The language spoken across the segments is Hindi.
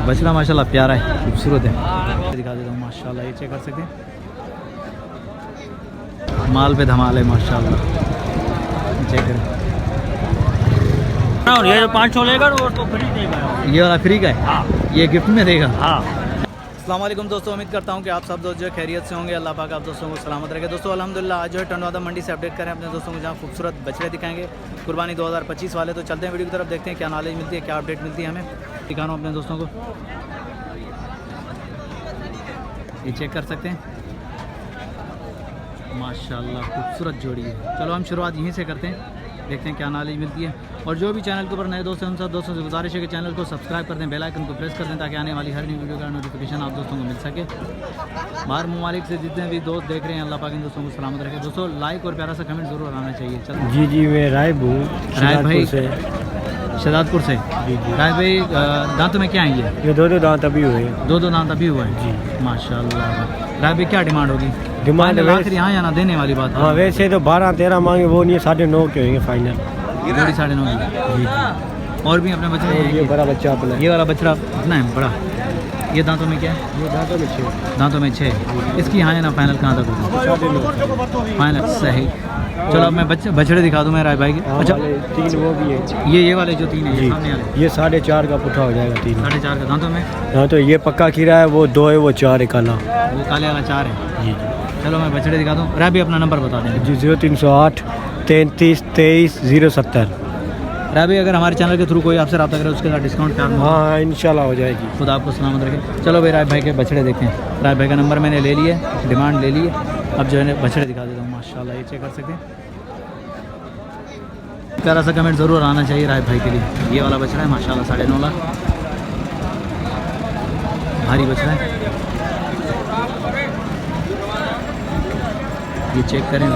बछड़ा माशाल्लाह प्यारा है, खूबसूरत है। दिखा देता हूँ माशाल्लाह, ये चेक कर सकते हैं, माल पे धमाल है माशाल्लाह। चेक करें, ये जो 500 लेगा वो तो फ्री देगा। ये वाला फ्री का है? हाँ। ये गिफ्ट में देगा? हाँ। अस्सलाम वालेकुम दोस्तों, उम्मीद करता हूँ कि आप सब दोस्त जो है खैरियत से होंगे। अल्लाह पाक आप दोस्तों को सलामत रखे। दोस्तों अल्हम्दुलिल्लाह आज जो है टंडवादा मंडी से अपडेट करें अपने दोस्तों को, जहाँ खूबसूरत बछड़े दिखाएंगे कुर्बानी 2025 वाले। तो चलते हैं वीडियो की तरफ, देखते हैं क्या नॉलेज मिलती है, क्या अपडेट मिलती है हमें। दिखा रहा हूँ अपने दोस्तों को, ये चेक कर सकते हैं माशाल्लाह खूबसूरत जोड़ी है। चलो हम शुरुआत यहीं से करते हैं, देखते हैं क्या नॉलेज मिलती है। और जो भी चैनल के ऊपर नए दोस्त हैं उन सब दोस्तों से गुजारिश है कि चैनल को सब्सक्राइब कर दें, बेल आइकन को प्रेस कर दें, ताकि आने वाली हर न्यू वीडियो का नोटिफिकेशन आप दोस्तों को मिल सके। बाहर ममालिक से जितने भी दोस्त देख रहे हैं, अल्लाह पाक इन दोस्तों को सलामत रखे। दोस्तों लाइक और प्यारा सा कमेंट जरूर आना चाहिए। चलो जी मैं राइब हूँ, राइब भाई से। शहजादपुर से। जी राइब भाई दांतों में क्या आएंगे? ये दो दांत अभी हुए हैं। दो दांत अभी हुआ है जी माशाल्लाह। राइब भाई क्या डिमांड होगी? डिमांड आखिर यहाँ या ना देने वाली बात? हाँ वैसे तो 12-13 मांगे, वो नहीं 9.5 के होंगे फाइनल। जोड़ी 9.5 की। जी और भी अपने बच्चे ये बड़ा बच्चा अपना, ये वाला बछड़ा अपना है बड़ा। ये दांतों में क्या है? ये दांतों में 6। दांतों में 6। इसकी यहाँ है ना फाइनल कहाँ तक होगी? 9.5 फाइनल सही। चलो अब मैं बछड़े दिखा दूँ मैं राय भाई के। अच्छा 3 वो भी है ये वाले जो 3 है जी, सामने वाले ये 4.5 का पुट्ठा हो जाएगा 3। 4.5 का दांतों में। हाँ तो ये पक्का खीरा है, वो 2 है, वो 4 है काला। वो काले वाला 4 है। जी चलो मैं बछड़े दिखा दूँ। राय भी अपना नंबर बता दें जी 0308 33 23 070। राय भाई अगर हमारे चैनल के थ्रू कोई आपसे रब्ता करे उसके साथ डिस्काउंट क्या? हाँ इंशाल्लाह हो जाएगी। खुदा आपको सलामत रखे। चलो भाई राय भाई के बछड़े देखते हैं। राय भाई का नंबर मैंने ले लिया, डिमांड ले ली है। अब जो है बछड़े दिखा देता हूँ माशाल्लाह, ये चेक कर सकते हैं। प्यारा सा कमेंट ज़रूर आना चाहिए राय भाई के लिए। ये वाला बछड़ा है माशाल्लाह 9.5 लाख, भारी बछड़ा है। ये चेक करें।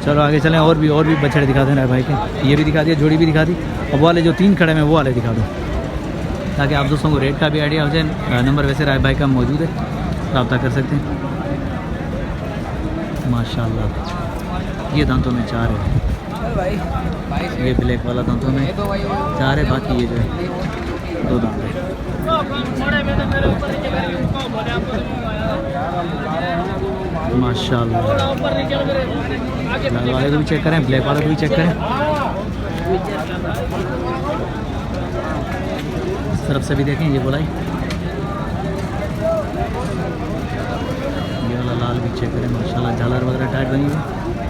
चलो आगे चलें, और भी बछड़े दिखा दें राय भाई के। ये भी दिखा दिया, जोड़ी भी दिखा दी। अब वो वाले जो 3 खड़े में वो वाले दिखा दो, ताकि आप दोस्तों को रेट का भी आइडिया हो जाए। नंबर वैसे राय भाई का मौजूद है, रब्ता कर सकते हैं माशाल्लाह। ये दांतों में 4 है, ये ब्लैक वाला दांतों में 4 है, बाकी ये जो है 2 दांत है। माशाल्लाह लाल वाले को भी चेक करें, ब्लैक वाले को भी चेक करें। इस तरफ से भी देखें, ये बोला ये वाला लाल भी चेक करें माशाल्लाह। झालर वगैरह टाइट बनी हुई,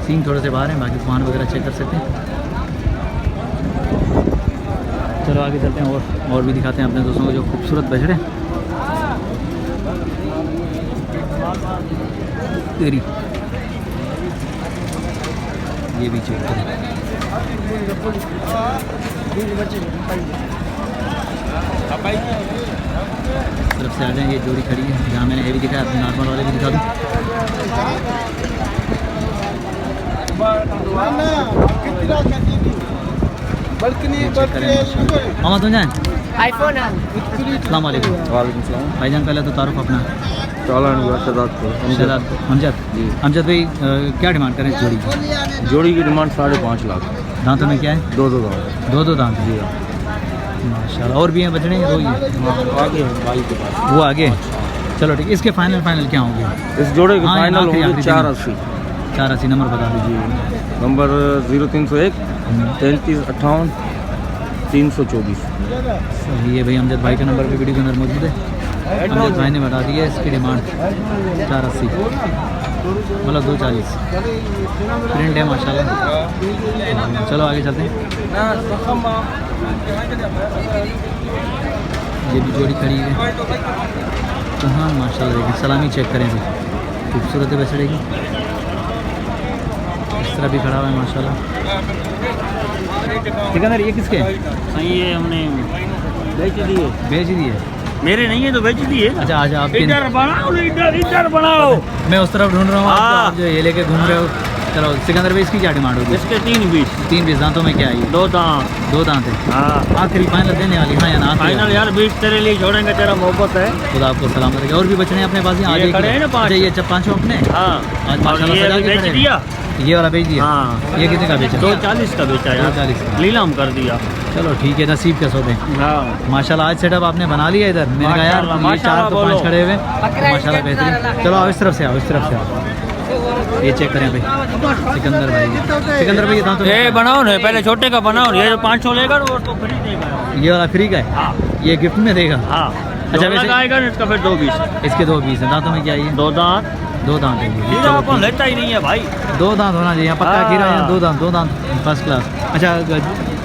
सींग थोड़े से बाहर हैं, बाकी फान वगैरह चेक कर सकते हैं। चलो आगे चलते हैं और भी दिखाते हैं अपने दोस्तों को जो खूबसूरत बछड़े। तेरी ये भी चेक करें। तरफ से आ जाए, ये जोड़ी खड़ी है जहाँ मैंने ये भी दिखाया, अपने नॉर्मल वाले भी दिखा दूँ। मामा तो जाए आईफोन है। अस्सलाम वालेकुम। वालेकुम सलाम। भाईजान पहले तो तारुफ अपना। अमजद भाई क्या डिमांड करें जोड़ी की? जोड़ी की डिमांड 5.5 लाख। दांतों में क्या है? 2 दांत। 2 दांत जी माशाल्लाह। और भी हैं बछड़े? 2 ही हैं आगे भाई के पास वो आगे। चलो ठीक है, इसके फाइनल क्या होंगे? इस जोड़े के हाँ, फाइनल आखिरी होंगे 480। 480 नंबर बता दीजिए। नंबर 0301 33 58 324। सही है भाई, अमजद भाई का नंबर भी वीडियो के अंदर मौजूद है। अमजद भाई ने बता दिया इसकी डिमांड 480 मतलब 240। प्रिंट है माशाल्लाह। चलो आगे चलते हैं। ये भी जोड़ी खड़ी है तो हाँ माशाल्लाह। देखिए सलामी चेक करें भी, खूबसूरत है बछड़े की। इस तरह भी खड़ा हुआ है माशाल्लाह। सिकंदर ये किसके हैं? ये हमने बेच दिए। मेरे नहीं है तो बेच दिए। अच्छा आप इधर बनाओ। मैं उस तरफ ढूंढ रहा हूँ, आप जो ये लेके घूम रहे हो। चलो सिकंदर भाई इसकी क्या डिमांड होगी? इसके 3 बीस। दांतों में क्या है? 2 दांत। 2 दांत है। हाँ आखिरी फाइनल देने वाली? हाँ या ना? फाइनल यार, बीच तेरे लिए छोड़ेंगे, तेरा मोहब्बत है। खुदा आपको सलामत रखे। और भी बचने अपने पास? ये खड़े हैं ना 5। ये जब 5 अपने। हाँ आज और ये माशाल्लाह अभी बेच दिया। ये वाला बेच दिया? हाँ। ये कितने का बेचा? 240 का बेचा यार, 240 का। नीलाम कर दिया। चलो ठीक है, नसीब के सौदे। हाँ माशाल्लाह आज सेटअप आपने बना लिया इधर। मैंने कहा यार माशाल्लाह, ये 4 तो 5 बोलो। खड़े हुए, तो माशाल्लाह बेहतरीन। चलो आओ इस तरफ से आओ, इस तरफ से आओ। ये चेक करें भाई, सिकंदर भाई। सिकंदर भाई दांतों में ये बनाओ ना, पहले छोटे का बनाओ। ये जो 500 लेगा वो तो फ्री देगा। ये वाला फ्री का है? हाँ ये गिफ्ट में देगा? हाँ। अच्छा, अच्छा वैसे- लगाएगा ना इसका फिर 220। इसके 2 पीस हैं। दांतों में क्या है ये? 2 दांत। 2 दांत है ये। खीरा चलो अपन ठीक। लेता ही नहीं है भाई। 2 दांत होना चाहिए पक्का हाँ। खीरा है। 2 दांत फर्स्ट क्लास। अच्छा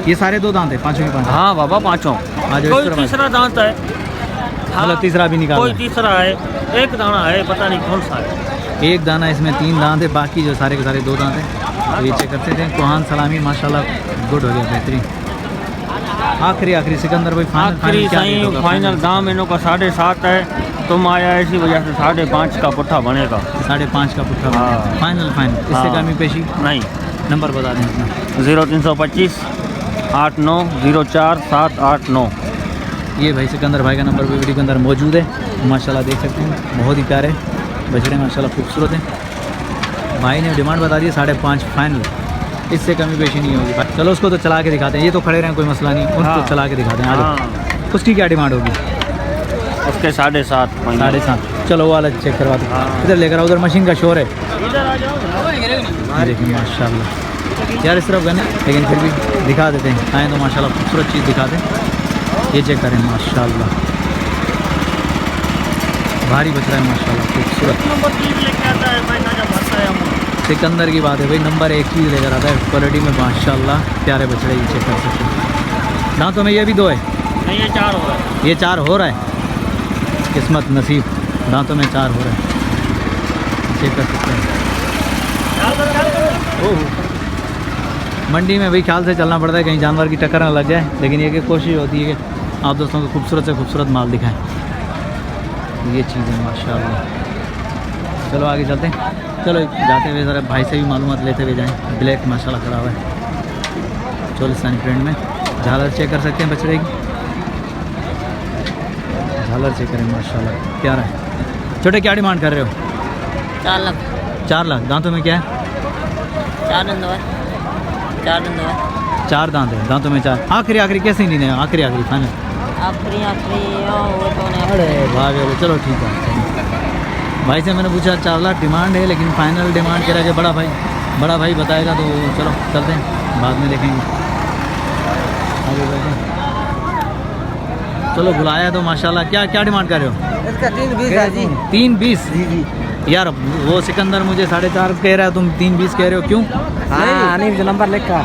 ये सारे 2 दांत है, 5 5? हाँ बाबा, 5 आज इस कोई तरफ तीसरा दांत है। मतलब तीसरा भी निकाल कोई रहा तीसरा है, एक दाना है, पता नहीं कौन सा है। है। एक दाना इसमें 3 दांत है, बाकी जो सारे के सारे 2 दांत हैं। तो ये चेक करते थे। कोहान सलामी माशाल्लाह गुड हो गया, बेहतरीन। आखिरी सिकंदर भाई आखिरी सही फाइनल दाम इनों का 7.5 है। तुम आया इसी वजह से 5.5 का पुट्ठा बनेगा। 5.5 का पुट्ठा हाँ। फाइनल इससे हाँ। कमी पेशी नहीं। नंबर बता दें अपना। 0325 89 04 789। ये भाई सिकंदर भाई का नंबर भी वीडियो के अंदर मौजूद है। माशाल्लाह देख सकते हैं, बहुत ही प्यारे बछड़े माशाल्लाह खूबसूरत हैं। भाई ने डिमांड बता दी 5.5 फाइनल, इससे कमी पेशी नहीं होगी। चलो उसको तो चला के दिखाते हैं। ये तो खड़े रहें, कोई मसला नहीं, उनको हाँ। चला के दिखाते हैं। हाँ। आज उसकी क्या डिमांड होगी? उसके 7.5 7.5। चलो वो वाला चेक करवा दो। हाँ। इधर लेकर आओ, उधर मशीन का शोर है। इधर आ जाओ। देखिए माशाल्लाह यार, इस तरफ गए लेकिन फिर भी दिखा देते हैं। आए तो माशाल्लाह खूबसूरत चीज़ दिखा दें। ये चेक करें माशाल्लाह, भारी बछड़ा है माशाल्लाह, खूबसूरत। नंबर 3 लेके आता है भाई, ताजा भरता है हम। सिकंदर की बात है भाई, नंबर 1 चीज़ लेकर आता है क्वालिटी में माशाल्लाह, प्यारे बछड़े। ये चेक कर सकते हैं। दांतों में ये भी 2 है? नहीं, ये 4 हो रहा है। ये 4 हो रहा है, किस्मत नसीब। दांतों में 4 हो रहा है, चेक कर सकते हैं। ओह, मंडी में भाई ख्याल से चलना पड़ता है, कहीं जानवर की टक्कर ना लग जाए। लेकिन ये कि कोशिश होती है कि आप दोस्तों को खूबसूरत से खूबसूरत माल दिखाएं। ये चीज़ है माशाल्लाह। चलो आगे चलते हैं। चलो जाते हुए ज़रा भाई से भी मालूमात लेते हुए जाएं। ब्लैक माशाल्लाह खड़ा हुआ है चोलिस्तानी प्रिंट में। झालर चेक कर सकते हैं बछड़े की, झालर चेक करें माशाल्लाह, प्यारा है। छोटे क्या डिमांड कर रहे हो? 4 लाख। 4 लाख। दांतों में क्या है? 4 दंदो है। 4 दंदो है। 4 दांत है, दांतों में 4। आखिरी कैसे नहीं देने? आखिरी फाइनल। आखिरी वो तो नहीं। अरे भाग गए। चलो ठीक है। भाई से मैंने पूछा 4 लाख डिमांड है, लेकिन फाइनल डिमांड कह रहा है कि बड़ा भाई बताएगा। तो चलो चलते हैं, बाद में देखेंगे। आगे बढ़ते हैं। चलो बुलाया तो माशाल्लाह। क्या डिमांड कर रहे हो? इसका 320 है जी। 320? यार वो सिकंदर मुझे 4.5 कह रहा है, तुम 320 कह रहे हो, क्यों? हाँ, नहीं नंबर लिखा,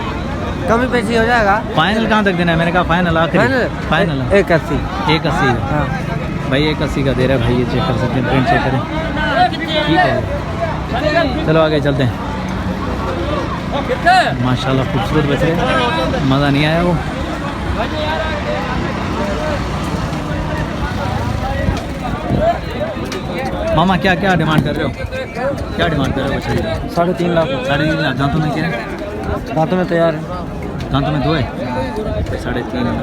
कमी पेशी हो जाएगा। फाइनल कहाँ तक देना है? मैंने कहा फाइनल आखिरी फाइनल 81। 81 हाँ भाई, 81 का दे रहा है भाई। ये चेक कर सकते हैं, प्रिंट चेक करें, ठीक है। चलो आगे चलते हैं। माशाल्लाह खूबसूरत बच रहे, मज़ा नहीं आया वो। मामा क्या डिमांड कर रहे हो? क्या डिमांड कर रहे हो बच्चे? 3.5 लाख। 3.5 लाख। दांतों में क्या है? दांतों में तैयार है। दांतों में 2 है, 3.5 लाख।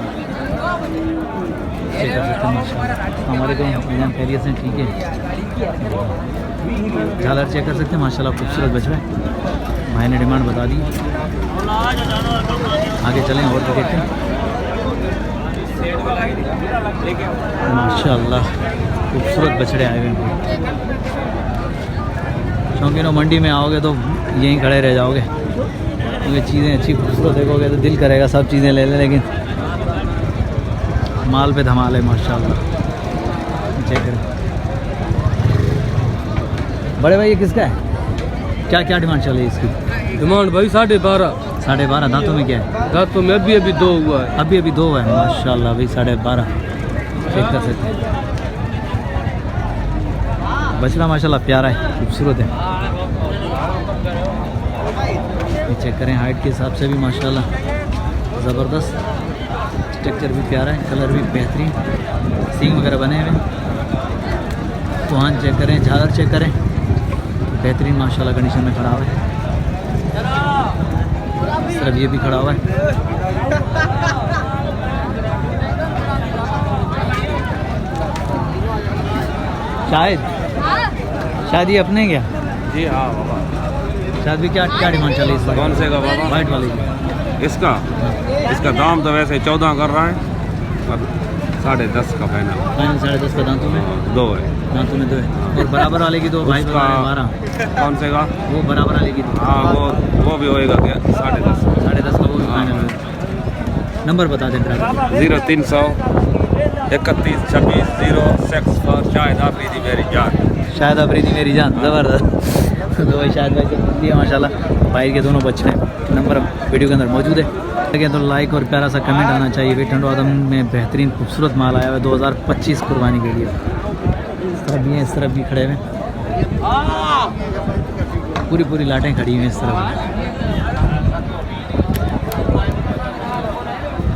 चेक कर सकते हैं माशाल्लाह। हमारे को इंतजाम खैरियत से ठीक है। झालर चेक कर सकते हैं माशाल्लाह, खूबसूरत बच रहा है। भाई ने डिमांड बता दी। आगे चलें और भी देखते हैं। माशाल्लाह खूबसूरत बछड़े आए हुए हैं। शौकीनों, मंडी में आओगे तो यहीं खड़े रह जाओगे, क्योंकि चीज़ें अच्छी खूबसूरत देखोगे तो दिल करेगा सब चीज़ें ले लें। लेकिन माल पे धमाल है माशाल्लाह। चेक करें। बड़े भाई ये किसका है? क्या डिमांड चल रही है इसकी? डिमांड भाई 12.5। 12.5। दांतों में क्या है? दांतों में अभी 2 हुआ है। अभी 2 है माशाल्लाह भाई। 12.5 चेक कर सकते हैं। बछड़ा माशाल्लाह प्यारा है, खूबसूरत है। ये चेक करें, हाइट के हिसाब से भी माशाल्लाह ज़बरदस्त। स्ट्रक्चर भी प्यारा है, कलर भी बेहतरीन, सींग वगैरह बने हुए। तुहान चेक करें, झालर चेक करें, बेहतरीन माशाल्लाह कंडीशन में खड़ा हुआ है। इस तरफ ये भी खड़ा हुआ है। शायद ये अपने क्या? जी हाँ बाबा। शायद भी क्या क्या डिमांड चल रही है इस बार? कौन से का बाबा? वाइट वाले की। इसका दाम तो वैसे 14 कर रहा है और 10.5 का फाइनल। फाइनल 10.5 का दांतों में 2 है। दांतों में 2 है। और बराबर वाले की तो भाई उसका 12। कौन से का? वो बराबर वाले की तो हाँ वो भी होएगा क्या 10.5। 10.5 का वो भी फाइनल है। नंबर बता दें ड्राइवर। 0300 31 26 06 पर शायद आफरीदी मेरी जान। शायद अफरीदी मेरी जान, ज़बरदस्त। तो भाई शायद भाई से दिया माशाल्लाह। भाई के दोनों बच्चे हैं, नंबर वीडियो के अंदर मौजूद है। लगे तो लाइक और प्यारा सा कमेंट आना चाहिए। भाई टंडो आदम में बेहतरीन खूबसूरत माल आया हुआ है 2025 कुर्बानी के लिए। इस तरफ भी हैं, इस तरफ भी खड़े हुए हैं। पूरी लाटें खड़ी हुई हैं इस तरफ।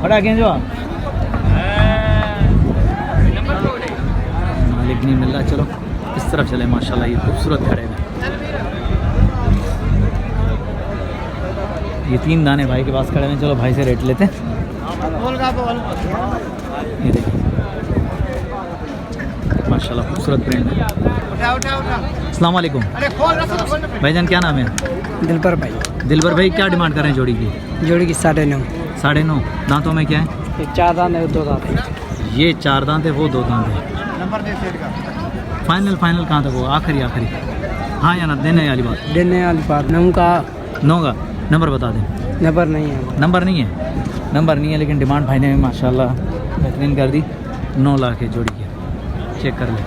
बड़ा क्या जो मालिक नहीं मिल रहा। चलो इस तरफ चले माशाल्लाह, ये खूबसूरत खड़े हुए। ये 3 दाने भाई के पास खड़े हैं। चलो भाई से रेट लेते हैं। ये देखिए माशाल्लाह खूबसूरत प्रिंट है। अस्सलाम वालेकुम भाईजान, क्या नाम है? दिलबर भाई। दिलबर भाई, क्या डिमांड कर रहे हैं जोड़ी की? जोड़ी की 9.5। 9.5। दांतों में क्या है? 4 दांत है, 2 दांत है। ये 4 दांत है, वो 2 दांत है। फाइनल कहाँ तक हो? आखिरी हाँ या ना? देने वाली बात। देने वाली बात 9 का। 9 का नंबर बता दें। नंबर नहीं है। नंबर नहीं है लेकिन डिमांड भाई ने माशाल्लाह बेहतरीन कर दी। 9 लाख है जोड़ी की, चेक कर ले।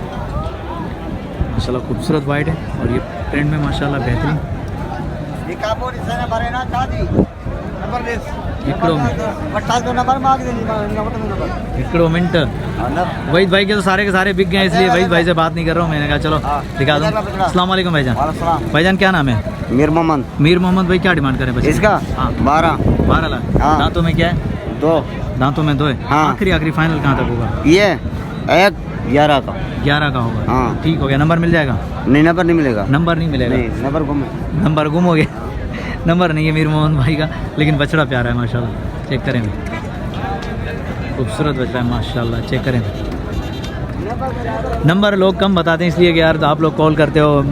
माशाल्लाह खूबसूरत वाइट है और ये प्रिंट में माशाल्लाह बेहतरीन। इकड़ो मिनट वहीद भाई के तो सारे के सारे बिक गए, इसलिए वहीद भाई से बात नहीं कर रहा हूँ। मैंने कहा चलो दिखा दूँ। अस्सलाम वालेकुम भाईजान। भाईजान क्या नाम है? मीर मोहम्मद। मीर मोहम्मद भाई, क्या डिमांड करें बच्चे? इसका हाँ 12 लाख। हाँ। दांतों में क्या है? 2। दांतों में 2 है। हाँ। आखिरी फाइनल कहाँ तक होगा? ये 11 का। 11 का होगा। हाँ। ठीक हो गया। नंबर मिल जाएगा? नहीं, नंबर नहीं मिलेगा। नंबर नहीं मिलेगा। नंबर गुम। नंबर गुम हो गया। नंबर नहीं है मीर मोहम्मद भाई का, लेकिन बछड़ा प्यारा है माशाल्लाह। चेक करें, खूबसूरत बछड़ा है माशाल्लाह। चेक करें। नंबर लोग कम बताते हैं इसलिए कि यार आप लोग कॉल करते हो,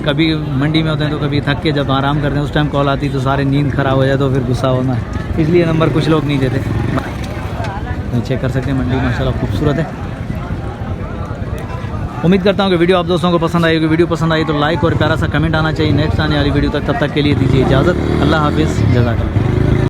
कभी मंडी में होते हैं तो कभी थक के जब आराम करते हैं उस टाइम कॉल आती तो सारे नींद ख़राब हो जाए तो फिर गुस्सा होना है, इसलिए नंबर कुछ लोग नहीं देते। चेक कर सकते हैं, मंडी माशाल्लाह खूबसूरत है। उम्मीद करता हूँ कि वीडियो आप दोस्तों को पसंद आई होगी। वीडियो पसंद आई तो लाइक और प्यारा सा कमेंट आना चाहिए। नेक्स्ट आने वाली वीडियो तक, तब तक के लिए दीजिए इजाज़त। अल्लाह हाफिज़, जज़ाकल्लाह।